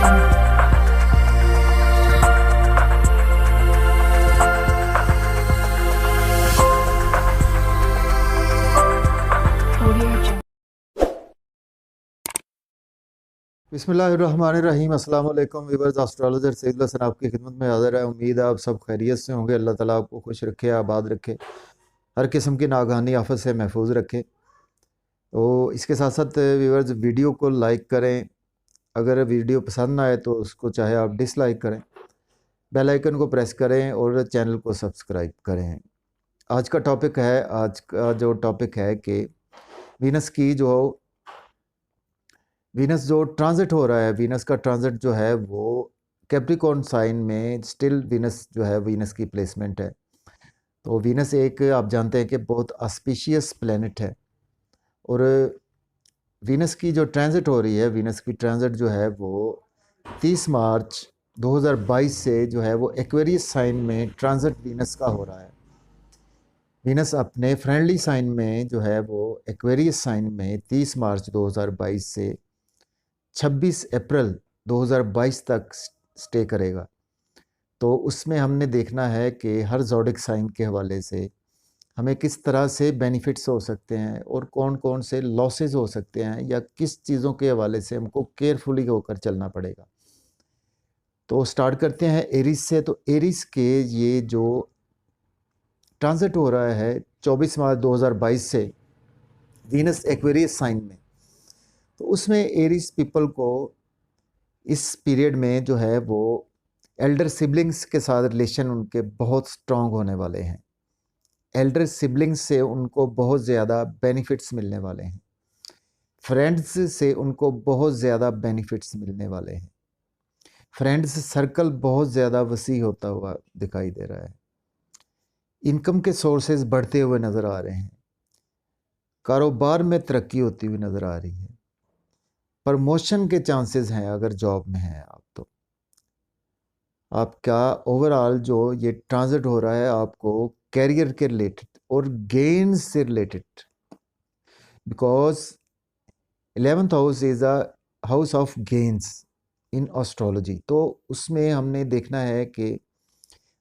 बिस्मिल्लाहिर्रहमानिर्रहीम। अस्सलाम वालेकुम व्यूअर्स, एस्ट्रोलॉजर सईद हसन आपकी खिदमत में हाज़िर है। उम्मीद है आप सब खैरियत से होंगे। अल्लाह ताला आपको खुश रखे, आबाद रखे, हर किस्म की नागहानी आफत से महफूज रखे। तो इसके साथ साथ व्यूअर्स वीडियो को लाइक करें, अगर वीडियो पसंद ना आए तो उसको चाहे आप डिसलाइक करें, बेल आइकन को प्रेस करें और चैनल को सब्सक्राइब करें। आज का टॉपिक है कि वीनस जो ट्रांजिट हो रहा है, वीनस का ट्रांजिट जो है वो कैप्रिकॉर्न साइन में स्टिल वीनस जो है वीनस की प्लेसमेंट है। तो वीनस एक आप जानते हैं कि बहुत ऑस्पिशियस प्लैनेट है और वीनस की जो ट्रांजिट हो रही है, वीनस की ट्रांजिट जो है वो 30 मार्च 2022 से जो है वो एक्वेरियस साइन में ट्रांजिट वीनस का हो रहा है। वीनस अपने फ्रेंडली साइन में जो है वो एक्वेरियस साइन में 30 मार्च 2022 से 26 अप्रैल 2022 तक स्टे करेगा। तो उसमें हमने देखना है कि हर ज़ोडिक साइन के हवाले से हमें किस तरह से बेनिफिट्स हो सकते हैं और कौन कौन से लॉसेस हो सकते हैं, या किस चीज़ों के हवाले से हमको केयरफुली होकर चलना पड़ेगा। तो स्टार्ट करते हैं एरीज से। तो एरीज के ये जो ट्रांजिट हो रहा है 24 मार्च 2022 से वीनस एक्वेरियस साइन में, तो उसमें एरीज पीपल को इस पीरियड में जो है वो एल्डर सिबलिंग्स के साथ रिलेशन उनके बहुत स्ट्रॉन्ग होने वाले हैं। एल्डर सिबलिंग्स से उनको बहुत ज़्यादा बेनिफिट्स मिलने वाले हैं। फ्रेंड्स से उनको बहुत ज़्यादा बेनिफिट्स मिलने वाले हैं। फ्रेंड्स सर्कल बहुत ज़्यादा वसी होता हुआ दिखाई दे रहा है। इनकम के सोर्सेज बढ़ते हुए नज़र आ रहे हैं। कारोबार में तरक्की होती हुई नज़र आ रही है। प्रमोशन के चांसेस हैं अगर जॉब में हैं आप, तो आपका ओवरऑल जो ये ट्रांजिट हो रहा है आपको कैरियर के रिलेटेड और गेन्स से related, because 11th house is a house of gains in astrology. तो उसमें हमने देखना है कि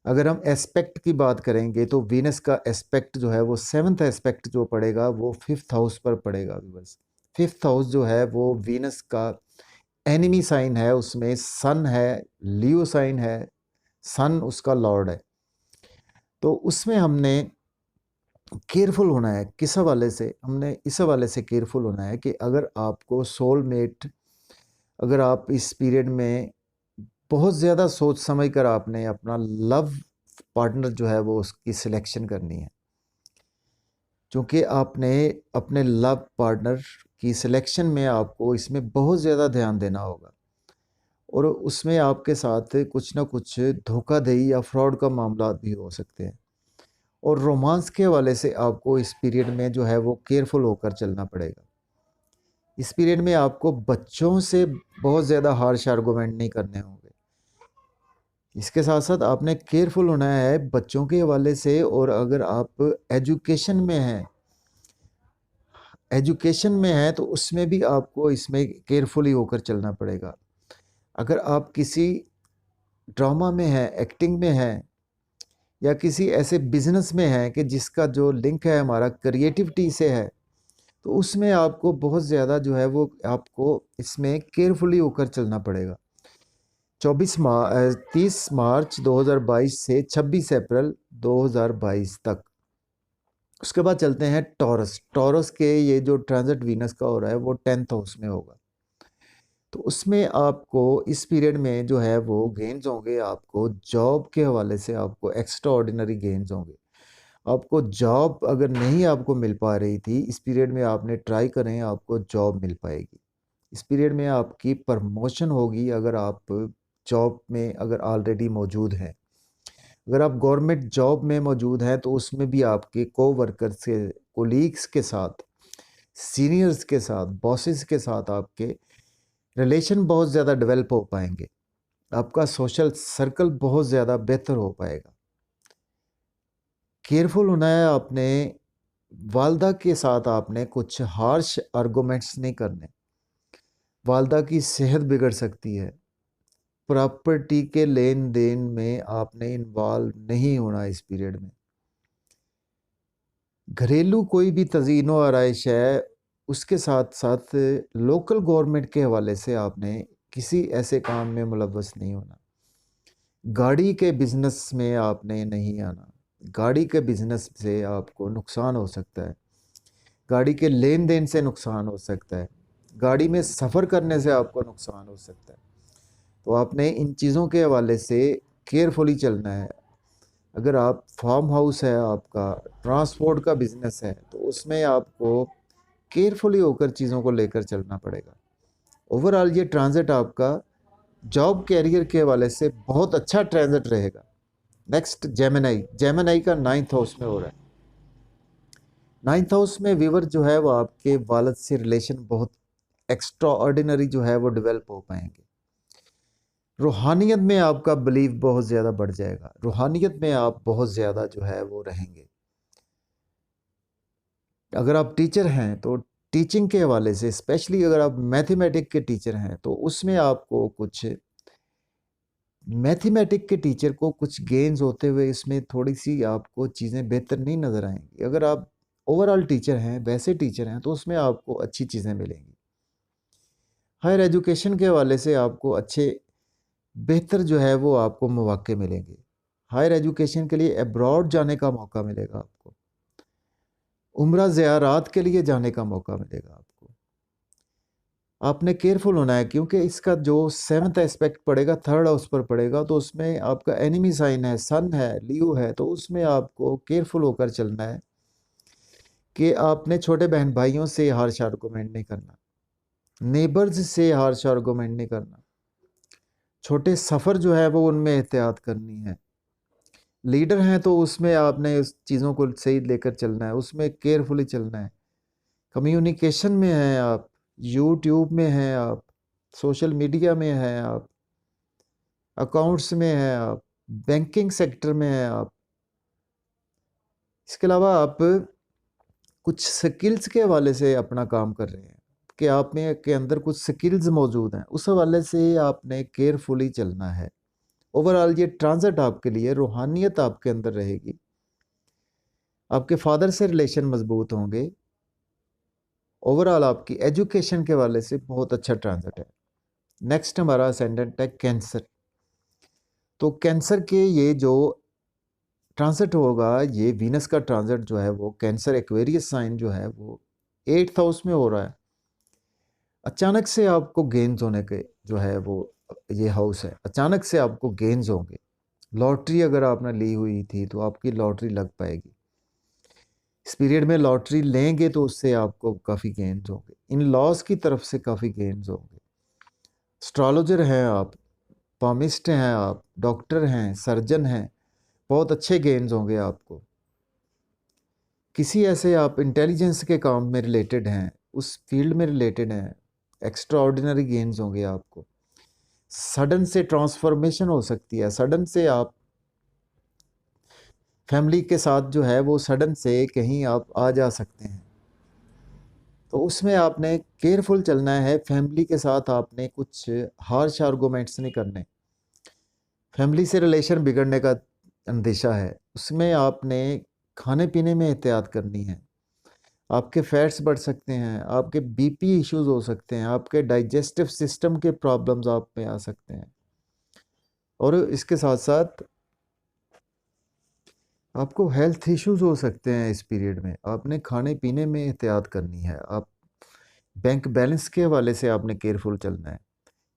अगर हम एस्पेक्ट की बात करेंगे तो वीनस का एस्पेक्ट जो है वो 7th एस्पेक्ट जो पड़ेगा वो 5th हाउस पर पड़ेगा। बस 5th हाउस जो है वो वीनस का एनिमी साइन है, उसमें सन है, लियो साइन है, सन उसका लॉर्ड है। तो उसमें हमने केयरफुल होना है। किस हवाले से? हमने इस हवाले से केयरफुल होना है कि अगर आपको सोलमेट, अगर आप इस पीरियड में बहुत ज़्यादा सोच समझ कर आपने अपना लव पार्टनर जो है वो उसकी सिलेक्शन करनी है, क्योंकि आपने अपने लव पार्टनर की सिलेक्शन में आपको इसमें बहुत ज़्यादा ध्यान देना होगा और उसमें आपके साथ कुछ ना कुछ धोखाधड़ी या फ्रॉड का मामला भी हो सकते हैं। और रोमांस के हवाले से आपको इस पीरियड में जो है वो केयरफुल होकर चलना पड़ेगा। इस पीरियड में आपको बच्चों से बहुत ज़्यादा हार्श आर्गूमेंट नहीं करने होंगे। इसके साथ साथ आपने केयरफुल होना है बच्चों के हवाले से। और अगर आप एजुकेशन में हैं तो उसमें भी आपको इसमें केयरफुली होकर चलना पड़ेगा। अगर आप किसी ड्रामा में हैं, एक्टिंग में हैं, या किसी ऐसे बिजनेस में हैं कि जिसका जो लिंक है हमारा क्रिएटिविटी से है, तो उसमें आपको बहुत ज़्यादा जो है वो आपको इसमें केयरफुली होकर चलना पड़ेगा। 30 मार्च 2022 से 26 अप्रैल 2022 तक। उसके बाद चलते हैं टॉरस। टॉरस के ये जो ट्रांजिट वीनस का हो रहा है वो 10th हाउस में होगा। तो उसमें आपको इस पीरियड में जो है वो गेन्स होंगे। आपको जॉब के हवाले से आपको एक्स्ट्रा ऑर्डिनरी गेन्स होंगे। आपको जॉब अगर नहीं आपको मिल पा रही थी, इस पीरियड में आपने ट्राई करें, आपको जॉब मिल पाएगी। इस पीरियड में आपकी प्रमोशन होगी अगर आप जॉब में अगर ऑलरेडी मौजूद हैं। अगर आप गवर्नमेंट जॉब में मौजूद हैं तो उसमें भी आपके कोवर्कर्स के, कोलीग्स के साथ, सीनियर्स के साथ, बॉसेस के साथ आपके रिलेशन बहुत ज़्यादा डेवलप हो पाएंगे। आपका सोशल सर्कल बहुत ज़्यादा बेहतर हो पाएगा। केयरफुल होना है आपने। वालदा के साथ आपने कुछ हार्श आर्गूमेंट्स नहीं करने। वालदा की सेहत बिगड़ सकती है। प्रॉपर्टी के लेन देन में आपने इन्वॉल्व नहीं होना इस पीरियड में। घरेलू कोई भी तज़ीनो आराइश है, उसके साथ साथ लोकल गवर्नमेंट के हवाले से आपने किसी ऐसे काम में मुलव्वस नहीं होना। गाड़ी के बिज़नेस में आपने नहीं आना। गाड़ी के बिज़नेस से आपको नुकसान हो सकता है, गाड़ी के लेन देन से नुकसान हो सकता है, गाड़ी में सफ़र करने से आपको नुकसान हो सकता है। तो आपने इन चीज़ों के हवाले से केयरफुली चलना है। अगर आप फार्म हाउस है आपका, ट्रांसपोर्ट का बिज़नेस है, तो उसमें आपको केयरफुली होकर चीज़ों को लेकर चलना पड़ेगा। ओवरऑल ये ट्रांज़िट आपका जॉब कैरियर के हवाले से बहुत अच्छा ट्रांज़िट रहेगा। नेक्स्ट जेमिनी, जेमिनी का 9th हाउस में हो रहा है। 9th हाउस में वीवर जो है वो आपके वालिद से रिलेशन बहुत एक्स्ट्रा ऑर्डिनरी जो है वो डेवलप हो पाएंगे। रूहानियत में आपका बिलीव बहुत ज़्यादा बढ़ जाएगा, रूहानियत में आप बहुत ज़्यादा जो है वो रहेंगे। अगर आप टीचर हैं तो टीचिंग के हवाले से, स्पेशली अगर आप मैथमेटिक के टीचर हैं, तो उसमें आपको कुछ मैथमेटिक के टीचर को कुछ गेन्स होते हुए इसमें थोड़ी सी आपको चीज़ें बेहतर नहीं नज़र आएंगी। अगर आप ओवरऑल टीचर हैं, वैसे टीचर हैं, तो उसमें आपको अच्छी चीज़ें मिलेंगी। हायर एजुकेशन के हवाले से आपको अच्छे बेहतर जो है वो आपको मौके मिलेंगे। हायर एजुकेशन के लिए अब्रॉड जाने का मौका मिलेगा आपको, उम्रा ज़ियारात के लिए जाने का मौका मिलेगा आपको। आपने केयरफुल होना है, क्योंकि इसका जो 7th एस्पेक्ट पड़ेगा, 3rd हाउस पर पड़ेगा, तो उसमें आपका एनिमी साइन है, सन है, लियो है, तो उसमें आपको केयरफुल होकर चलना है कि आपने छोटे बहन भाइयों से हार्श आर्गूमेंट नहीं करना, नेबर्स से हार्श आर्गूमेंट नहीं करना, छोटे सफ़र जो है वो उनमें एहतियात करनी है। लीडर हैं तो उसमें आपने उस चीज़ों को सही लेकर चलना है, उसमें केयरफुली चलना है। कम्युनिकेशन में हैं आप, यूट्यूब में हैं आप, सोशल मीडिया में हैं आप, अकाउंट्स में हैं आप, बैंकिंग सेक्टर में हैं आप। इसके अलावा आप कुछ स्किल्स के हवाले से अपना काम कर रहे हैं कि आप में के अंदर कुछ स्किल्स मौजूद हैं, उस हवाले से आपने केयरफुली चलना है। ओवरऑल ये ट्रांजिट आपके लिए रूहानियत आपके अंदर रहेगी, आपके फादर से रिलेशन मजबूत होंगे। ओवरऑल आपकी एजुकेशन के हवाले से बहुत अच्छा ट्रांजिट है। नेक्स्ट हमारा असेंडेंट है कैंसर। तो कैंसर के ये जो ट्रांजिट होगा, ये वीनस का ट्रांजिट जो है वो कैंसर एक्वेरियस साइन जो है वो 8th हाउस में हो रहा है। अचानक से आपको गेन्स होने के जो है वो ये हाउस है, अचानक से आपको गेन्स होंगे। लॉटरी अगर आपने ली हुई थी तो आपकी लॉटरी लग पाएगी। इस पीरियड में लॉटरी लेंगे तो उससे आपको काफ़ी गेन्स होंगे, इन लॉज की तरफ से काफ़ी गेन्स होंगे। एस्ट्रोलॉजर हैं आप, पामिस्ट हैं आप, डॉक्टर हैं, सर्जन हैं, बहुत अच्छे गेन्स होंगे आपको। किसी ऐसे आप इंटेलिजेंस के काम में रिलेटेड हैं, उस फील्ड में रिलेटेड हैं, एक्स्ट्रा ऑर्डिनरी गेन्स होंगे आपको। सडन से ट्रांसफॉर्मेशन हो सकती है, सडन से आप फैमिली के साथ जो है वो सडन से कहीं आप आ जा सकते हैं, तो उसमें आपने केयरफुल चलना है। फैमिली के साथ आपने कुछ हार्श आर्गूमेंट्स नहीं करने, फैमिली से रिलेशन बिगड़ने का अंदेशा है, उसमें आपने खाने पीने में एहतियात करनी है। आपके फैट्स बढ़ सकते हैं, आपके बीपी इश्यूज हो सकते हैं, आपके डाइजेस्टिव सिस्टम के प्रॉब्लम्स आप में आ सकते हैं, और इसके साथ साथ आपको हेल्थ इश्यूज हो सकते हैं। इस पीरियड में आपने खाने पीने में एहतियात करनी है। आप बैंक बैलेंस के हवाले से आपने केयरफुल चलना है,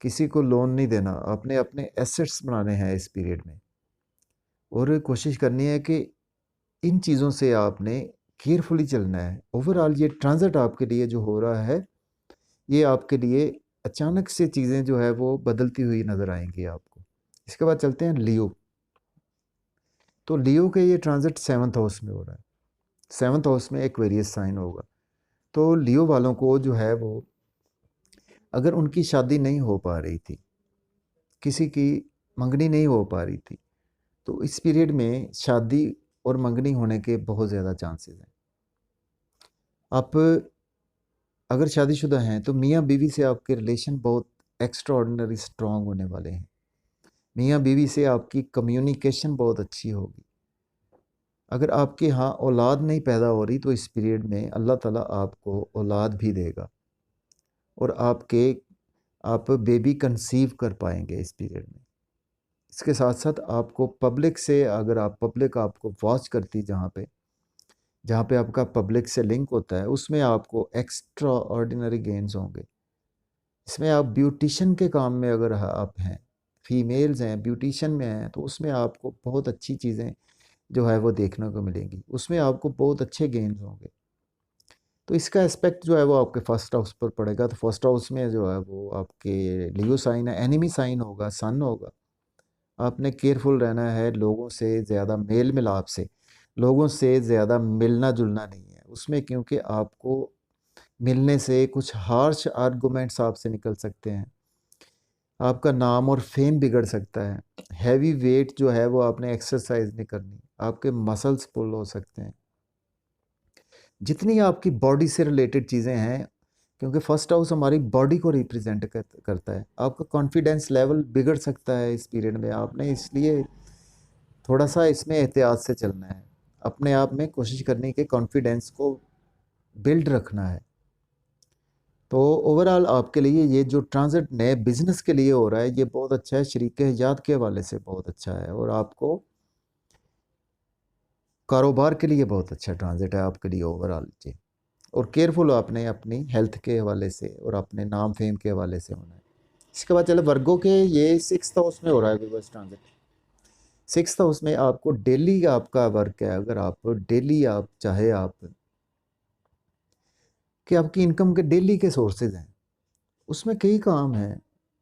किसी को लोन नहीं देना, आपने अपने एसेट्स बनाने हैं इस पीरियड में, और कोशिश करनी है कि इन चीज़ों से आपने केयरफुली चलना है। ओवरऑल ये ट्रांजिट आपके लिए जो हो रहा है, ये आपके लिए अचानक से चीज़ें जो है वो बदलती हुई नज़र आएंगी आपको। इसके बाद चलते हैं लियो। तो लियो के ये ट्रांजिट 7th हाउस में हो रहा है, 7th हाउस में एक्वेरियस साइन होगा। तो लियो वालों को जो है वो, अगर उनकी शादी नहीं हो पा रही थी, किसी की मंगनी नहीं हो पा रही थी, तो इस पीरियड में शादी और मंगनी होने के बहुत ज़्यादा चांसेस हैं। आप अगर शादीशुदा हैं तो मियाँ बीवी से आपके रिलेशन बहुत एक्स्ट्रा ऑर्डिनरी स्ट्रॉन्ग होने वाले हैं। मियाँ बीवी से आपकी कम्युनिकेशन बहुत अच्छी होगी। अगर आपके यहाँ औलाद नहीं पैदा हो रही तो इस पीरियड में अल्लाह ताला आपको औलाद भी देगा और आप बेबी कंसीव कर पाएंगे इस पीरियड में। इसके साथ साथ आपको पब्लिक से, अगर आप पब्लिक आपको वॉच करती जहाँ पे आपका पब्लिक से लिंक होता है, उसमें आपको एक्स्ट्रा ऑर्डिनरी गेन्स होंगे। इसमें आप ब्यूटिशन के काम में अगर आप हैं, फीमेल्स हैं, ब्यूटिशन में हैं, तो उसमें आपको बहुत अच्छी चीज़ें जो है वो देखने को मिलेंगी। उसमें आपको बहुत अच्छे गेन्स होंगे। तो इसका एस्पेक्ट जो है वो आपके फर्स्ट हाउस पर पड़ेगा। तो फर्स्ट हाउस में जो है वो आपके लियो साइन है, एनिमी साइन होगा, सन होगा। आपने केयरफुल रहना है, लोगों से ज़्यादा मेल मिलाप से, लोगों से ज़्यादा मिलना जुलना नहीं है उसमें, क्योंकि आपको मिलने से कुछ हार्श आर्गूमेंट्स आपसे निकल सकते हैं, आपका नाम और फेम बिगड़ सकता है। हैवी वेट जो है वो आपने एक्सरसाइज नहीं करनी, आपके मसल्स पुल हो सकते हैं। जितनी आपकी बॉडी से रिलेटेड चीज़ें हैं, क्योंकि फर्स्ट हाउस हमारी बॉडी को रिप्रेजेंट करता है, आपका कॉन्फिडेंस लेवल बिगड़ सकता है इस पीरियड में। आपने इसलिए थोड़ा सा इसमें एहतियात से चलना है, अपने आप में कोशिश करनी कि कॉन्फिडेंस को बिल्ड रखना है। तो ओवरऑल आपके लिए ये जो ट्रांजिट नए बिजनेस के लिए हो रहा है, ये बहुत अच्छा है, शरीक हयात के हवाले से बहुत अच्छा है, और आपको कारोबार के लिए बहुत अच्छा ट्रांजिट है आपके लिए ओवरऑल जी। और केयरफुल आपने अपनी हेल्थ के हवाले से और अपने नाम फेम के हवाले से होना है। इसके बाद चले वर्गों के, ये 6th हाउस में हो रहा है व्यूअर्स ट्रांजिट। 6th हाउस में आपको डेली आपका वर्क है। अगर आप डेली आप चाहे आप कि आपकी इनकम के डेली के सोर्सेज हैं, उसमें कई काम हैं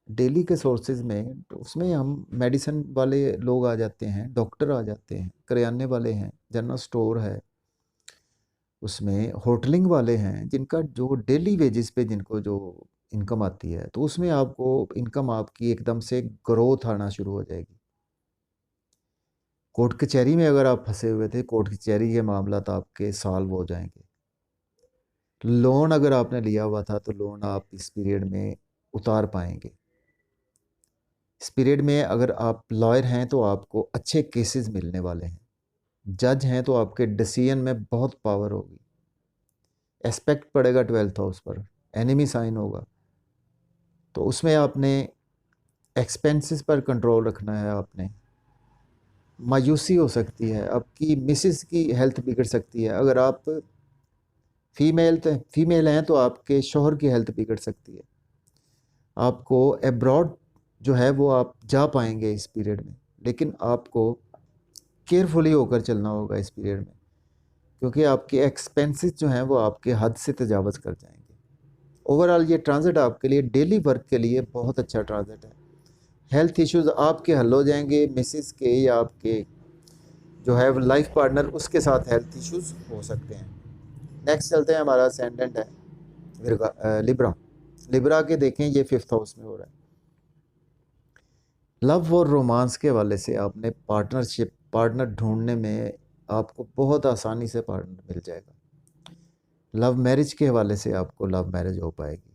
डेली के सोर्सेज में। तो उसमें हम मेडिसिन वाले लोग आ जाते हैं, डॉक्टर आ जाते हैं, करियाने वाले हैं, जनरल स्टोर है, उसमें होटलिंग वाले हैं, जिनका जो डेली वेजेस पे जिनको जो इनकम आती है, तो उसमें आपको इनकम आपकी एकदम से ग्रोथ आना शुरू हो जाएगी। कोर्ट कचहरी में अगर आप फंसे हुए थे, कोर्ट कचहरी के मामला तो आपके सॉल्व हो जाएंगे। लोन अगर आपने लिया हुआ था तो लोन आप इस पीरियड में उतार पाएंगे। इस पीरियड में अगर आप लॉयर हैं तो आपको अच्छे केसेस मिलने वाले हैं। जज हैं तो आपके डिसीजन में बहुत पावर होगी। एस्पेक्ट पड़ेगा 12th हाउस पर, एनिमी साइन होगा, तो उसमें आपने एक्सपेंसेस पर कंट्रोल रखना है। आपने मायूसी हो सकती है, आपकी मिसेस की हेल्थ बिगड़ सकती है। अगर आप फीमेल हैं तो आपके शौहर की हेल्थ बिगड़ सकती है। आपको एब्रॉड जो है वो आप जा पाएंगे इस पीरियड में, लेकिन आपको केयरफुली होकर चलना होगा इस पीरियड में, क्योंकि आपके एक्सपेंसेस जो हैं वो आपके हद से तजावज़ कर जाएंगे। ओवरऑल ये ट्रांजिट आपके लिए डेली वर्क के लिए बहुत अच्छा ट्रांजिट है। हेल्थ इश्यूज़ आपके हल हो जाएंगे, मिसेस के या आपके जो है लाइफ पार्टनर, उसके साथ हेल्थ इश्यूज़ हो सकते हैं। नेक्स्ट चलते हैं, हमारा असेंडेंट है लिब्रा। लिब्रा के देखें ये 5th हाउस में हो रहा है। लव और रोमांस के हवाले से आपने पार्टनर ढूंढने में आपको बहुत आसानी से पार्टनर मिल जाएगा। लव मैरिज के हवाले से आपको लव मैरिज हो पाएगी।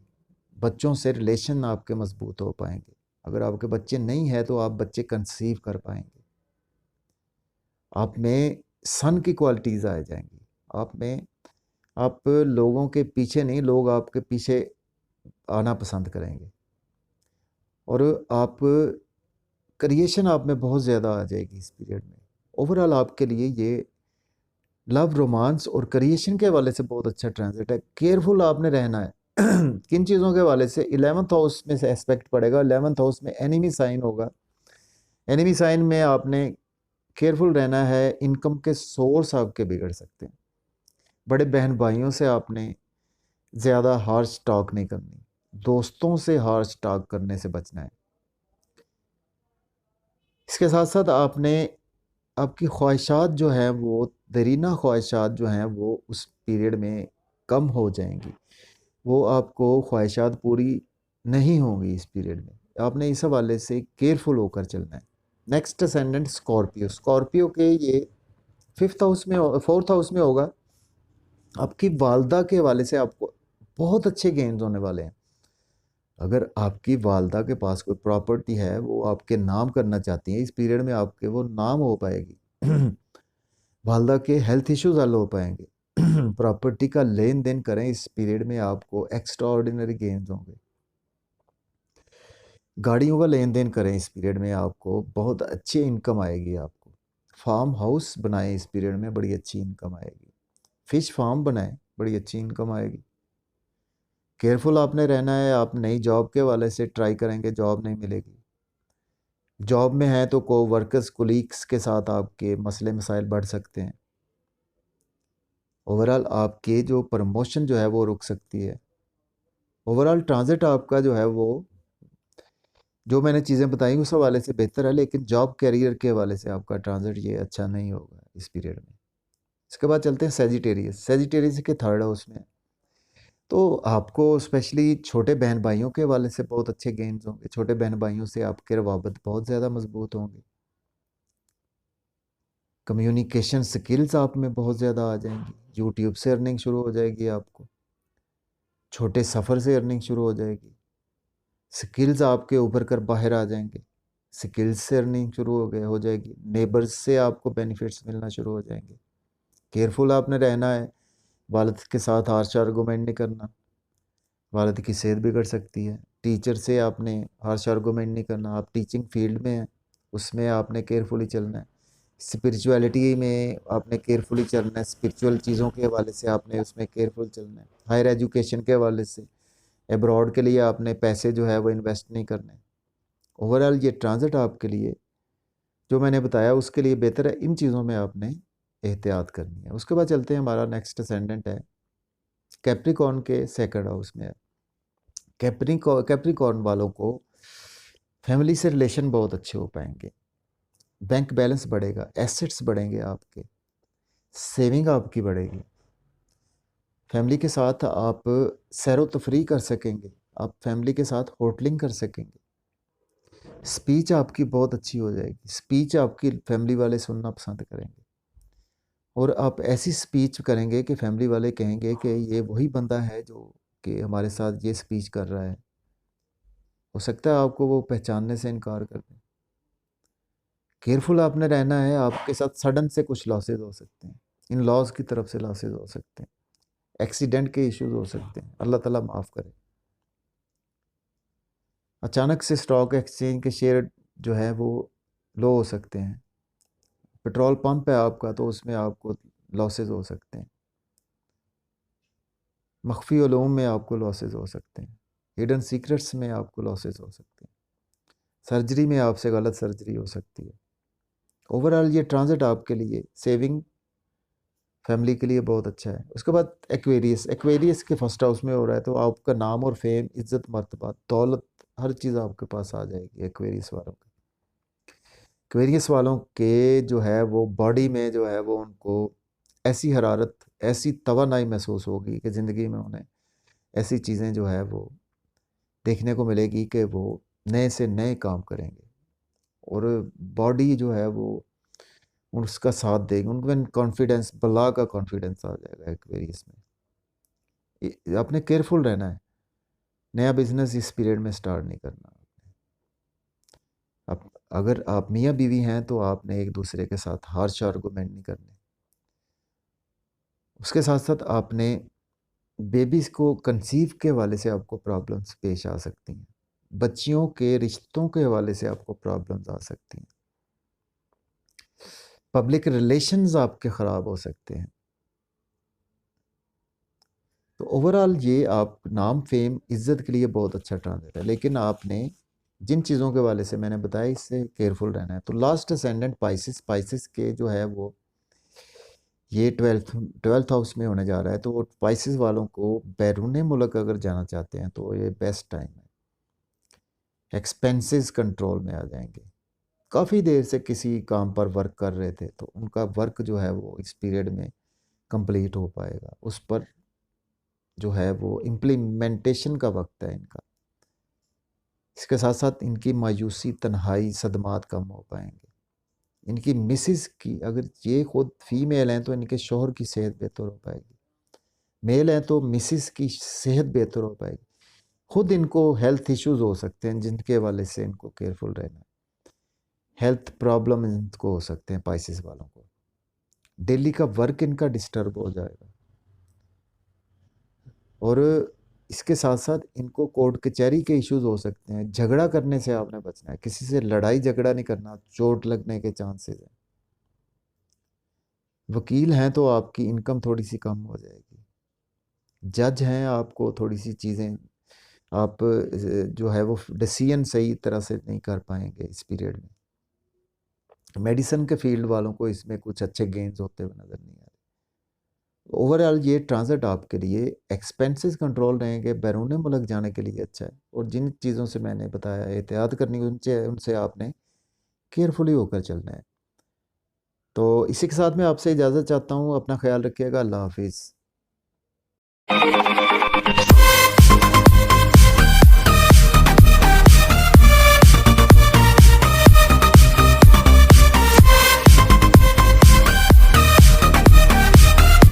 बच्चों से रिलेशन आपके मजबूत हो पाएंगे। अगर आपके बच्चे नहीं हैं तो आप बच्चे कंसीव कर पाएंगे। आप में सन की क्वालिटीज़ आ जाएंगी। आप लोगों के पीछे नहीं, लोग आपके पीछे आना पसंद करेंगे। और आप क्रिएशन आप में बहुत ज़्यादा आ जाएगी इस पीरियड में। ओवरऑल आपके लिए ये लव, रोमांस और क्रिएशन के हवाले से बहुत अच्छा ट्रांजिट है। केयरफुल आपने रहना है किन चीज़ों के हवाले से। 11th हाउस में से एस्पेक्ट पड़ेगा, 11th हाउस में एनिमी साइन होगा। एनिमी साइन में आपने केयरफुल रहना है। इनकम के सोर्स आपके बिगड़ सकते हैं। बड़े बहन भाइयों से आपने ज़्यादा हार्श टॉक नहीं करनी, दोस्तों से हार्श टॉक करने से बचना है। इसके साथ साथ आपकी ख्वाहिशात जो हैं वो देरीना ख्वाहिशात जो हैं वो उस पीरियड में कम हो जाएंगी। वो आपको ख्वाहिशात पूरी नहीं होंगी इस पीरियड में। आपने इस हवाले से केयरफुल होकर चलना है। Next ascendant Scorpio. स्कॉर्पियो के ये 4th हाउस में होगा। आपकी वालदा के हवाले से आपको बहुत अच्छे गेन्स होने वाले हैं। अगर आपकी वालदा के पास कोई प्रॉपर्टी है, वो आपके नाम करना चाहती हैं, इस पीरियड में आपके वो नाम हो पाएगी। वालदा के हेल्थ इश्यूज हल हो पाएंगे। प्रॉपर्टी का लेन देन करें, इस पीरियड में आपको एक्स्ट्रा ऑर्डिनरी गेन्स होंगे। गाड़ियों का लेन देन करें, इस पीरियड में आपको बहुत अच्छी इनकम आएगी। आपको फार्म हाउस बनाएं, इस पीरियड में बड़ी अच्छी इनकम आएगी। फिश फार्म बनाएं, बड़ी अच्छी इनकम आएगी। केयरफुल आपने रहना है। आप नई जॉब के वाले से ट्राई करेंगे, जॉब नहीं मिलेगी। जॉब में है तो को वर्कर्स कोलीग्स के साथ आपके मसले मसाइल बढ़ सकते हैं। ओवरऑल आपके जो प्रमोशन जो है वो रुक सकती है। ओवरऑल ट्रांजिट आपका जो है वो, जो मैंने चीज़ें बताई उस हवाले से बेहतर है, लेकिन जॉब कैरियर के हवाले से आपका ट्रांजिट ये अच्छा नहीं होगा इस पीरियड में। इसके बाद चलते हैं सेजिटेरियस। सेजिटेरियस के थर्ड हाउस में, तो आपको स्पेशली छोटे बहन भाइयों के हवाले से बहुत अच्छे गेन्स होंगे। छोटे बहन भाइयों से आपके रवाबत बहुत ज़्यादा मजबूत होंगे। कम्युनिकेशन स्किल्स आप में बहुत ज़्यादा आ जाएंगी। यूट्यूब से अर्निंग शुरू हो जाएगी आपको। छोटे सफ़र से अर्निंग शुरू हो जाएगी। स्किल्स आपके उभर कर बाहर आ जाएंगे। स्किल्स से अर्निंग शुरू हो जाएगी। नेबर्स से आपको बेनिफिट्स मिलना शुरू हो जाएंगे। केयरफुल आपने रहना है। वालिद के साथ हार्श आर्गूमेंट नहीं करना, वालिद की सेहत बिगड़ सकती है। टीचर से आपने हार्श आर्गूमेंट नहीं करना। आप टीचिंग फील्ड में हैं, उसमें आपने केयरफुली चलना है। स्पिरिचुअलिटी में आपने केयरफुली चलना है। स्पिरिचुअल चीज़ों के हवाले से आपने उसमें केयरफुल चलना है। हायर एजुकेशन के हवाले से अब्रॉड के लिए आपने पैसे जो है वो इन्वेस्ट नहीं करने। ओवरऑल ये ट्रांजिट आपके लिए जो मैंने बताया उसके लिए बेहतर है। इन चीज़ों में आपने एहतियात करनी है। उसके बाद चलते हैं, हमारा नेक्स्ट असेंडेंट है कैप्रिकॉर्न के सेकंड हाउस में है। कैप्रिकॉर्न वालों को फैमिली से रिलेशन बहुत अच्छे हो पाएंगे। बैंक बैलेंस बढ़ेगा, एसेट्स बढ़ेंगे आपके, सेविंग आपकी बढ़ेगी। फैमिली के साथ आप सैरो तफरी कर सकेंगे। आप फैमिली के साथ होटलिंग कर सकेंगे। स्पीच आपकी बहुत अच्छी हो जाएगी। स्पीच आपकी फैमिली वाले सुनना पसंद करेंगे, और आप ऐसी स्पीच करेंगे कि फैमिली वाले कहेंगे कि ये वही बंदा है जो कि हमारे साथ ये स्पीच कर रहा है। हो सकता है आपको वो पहचानने से इनकार कर दें। केयरफुल आपने रहना है। आपके साथ सडन से कुछ लॉसेज हो सकते हैं। इन लॉज की तरफ से लॉसेज हो सकते हैं। एक्सीडेंट के इश्यूज हो सकते हैं, अल्लाह ताला माफ़ करे। अचानक से स्टॉक एक्सचेंज के शेयर जो है वो लो हो सकते हैं। पेट्रोल पंप है आपका, तो उसमें आपको लॉसेज हो सकते हैं। मख्फी उलूम में आपको लॉसेज हो सकते हैं। हिडन सीक्रेट्स में आपको लॉसेज हो सकते हैं। सर्जरी में आपसे गलत सर्जरी हो सकती है। ओवरऑल ये ट्रांजिट आपके लिए सेविंग फैमिली के लिए बहुत अच्छा है। उसके बाद एक्वेरियस। एक्वेरियस के फर्स्ट हाउस में हो रहा है, तो आपका नाम और फेम, इज्जत, मर्तबा, दौलत, हर चीज़ आपके पास आ जाएगी एक्वेरियस वालों की। एक्वेरियस वालों के जो है वो बॉडी में जो है वो उनको ऐसी हरारत, ऐसी तवानाई महसूस होगी कि ज़िंदगी में उन्हें ऐसी चीज़ें जो है वो देखने को मिलेगी कि वो नए से नए काम करेंगे, और बॉडी जो है वो उसका साथ देगी। उनमें कॉन्फिडेंस, बला का कॉन्फिडेंस आ जाएगा एक्वेरियस में। आपने केयरफुल रहना है। नया बिजनेस इस पीरियड में स्टार्ट नहीं करना। अब अगर आप मियाँ बीवी हैं तो आपने एक दूसरे के साथ हार्श आर्गूमेंट नहीं करने। उसके साथ साथ आपने बेबीज़ को कंसीव के हवाले से आपको प्रॉब्लम्स पेश आ सकती हैं। बच्चियों के रिश्तों के हवाले से आपको प्रॉब्लम्स आ सकती हैं। पब्लिक रिलेशंस आपके ख़राब हो सकते हैं। तो ओवरऑल ये आप नाम, फेम, इज़्ज़त के लिए बहुत अच्छा ट्रांजिट है, लेकिन आपने जिन चीज़ों के वाले से मैंने बताया इससे केयरफुल रहना है। तो लास्ट असेंडेंट पाइसिस। पाइसिस के जो है वो ये ट्वेल्थ हाउस में होने जा रहा है, तो वो पाइसिस वालों को बैरून मुल्क अगर जाना चाहते हैं तो ये बेस्ट टाइम है। एक्सपेंसेस कंट्रोल में आ जाएंगे। काफ़ी देर से किसी काम पर वर्क कर रहे थे, तो उनका वर्क जो है वो इस पीरियड में कंप्लीट हो पाएगा। उस पर जो है वो इम्प्लीमेंटेशन का वक्त है इनका। इसके साथ साथ इनकी मायूसी, तन्हाई, सदमात कम हो पाएंगे। इनकी मिसिस की, अगर ये खुद फीमेल हैं तो इनके शोहर की सेहत बेहतर हो पाएगी। मेल हैं तो मिसिस की सेहत बेहतर हो पाएगी। खुद इनको हेल्थ इश्यूज हो सकते हैं जिनके हवाले से इनको केयरफुल रहना है। हेल्थ प्रॉब्लम इनको हो सकते हैं पाइसेस वालों को। डेली का वर्क इनका डिस्टर्ब हो जाएगा और इसके साथ साथ इनको कोर्ट कचहरी के इश्यूज हो सकते हैं। झगड़ा करने से आपने बचना है, किसी से लड़ाई झगड़ा नहीं करना, चोट लगने के चांसेस हैं। वकील हैं तो आपकी इनकम थोड़ी सी कम हो जाएगी। जज हैं, आपको थोड़ी सी चीज़ें आप जो है वो डिसीजन सही तरह से नहीं कर पाएंगे इस पीरियड में। मेडिसिन के फील्ड वालों को इसमें कुछ अच्छे गेन्स होते हुए नज़र नहीं आ रहे। ओवरऑल ये ट्रांजिट आपके लिए एक्सपेंसेस कंट्रोल रहेंगे, बैरून मुल्क जाने के लिए अच्छा है। और जिन चीज़ों से मैंने बताया एहतियात करनी उनसे उनसे आपने केयरफुली होकर चलना है। तो इसी के साथ मैं आपसे इजाज़त चाहता हूँ। अपना ख्याल रखिएगा। अल्लाह हाफिज़।